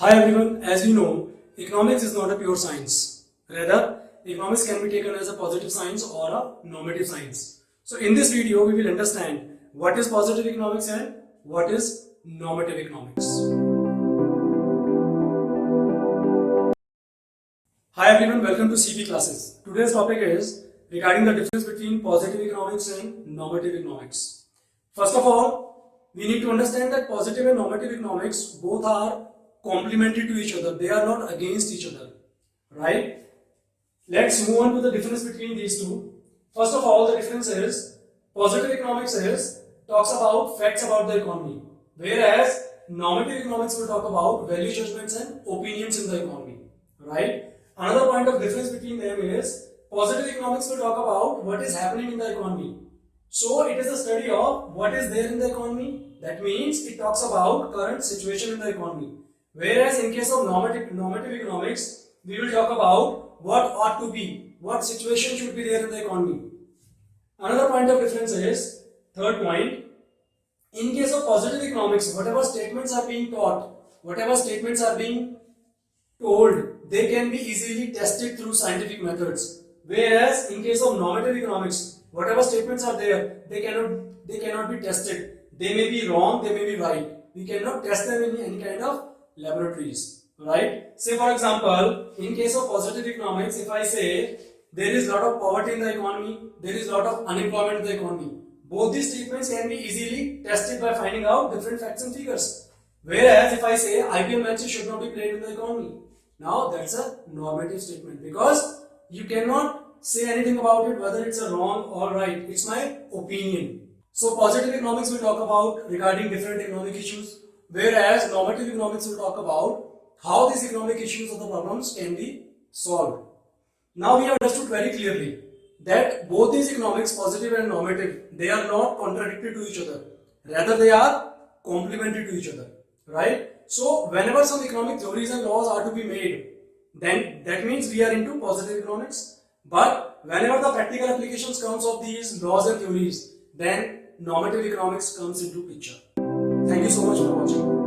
Hi everyone, as we know, economics is not a pure science. Rather, economics can be taken as a positive science or a normative science. So in this video, we will understand what is positive economics and what is normative economics. Hi everyone, welcome to CP classes. Today's topic is regarding the difference between positive economics and normative economics. First of all, we need to understand that positive and normative economics both are complementary to each other. They are not against each other, right? Let's move on to the difference between these two. First of all, the difference is positive economics talks about facts about the economy, whereas normative economics will talk about value judgments and opinions in the economy, right? Another point of difference between them is positive economics will talk about what is happening in the economy. So it is a study of what is there in the economy. That means it talks about current situation in the economy. Whereas in case of normative economics, we will talk about what ought to be, what situation should be there in the economy. Another point of difference is, third point, in case of positive economics, whatever statements are being taught, whatever statements are being told, they can be easily tested through scientific methods. Whereas in case of normative economics, whatever statements are there, they cannot be tested. They may be wrong, they may be right. We cannot test them in any kind of laboratories, right? Say for example, in case of positive economics, if I say there is a lot of poverty in the economy, there is a lot of unemployment in the economy, both these statements can be easily tested by finding out different facts and figures. Whereas if I say IPL matches should not be played in the economy, now that's a normative statement because you cannot say anything about it whether it's a wrong or right. It's my opinion. So positive economics will talk about regarding different economic issues, whereas normative economics will talk about how these economic issues or the problems can be solved. Now we have understood very clearly that both these economics, positive and normative, they are not contradictory to each other. Rather, they are complementary to each other, right? So whenever some economic theories and laws are to be made, then that means we are into positive economics. But whenever the practical applications comes of these laws and theories, then normative economics comes into picture. Thank you so much for watching.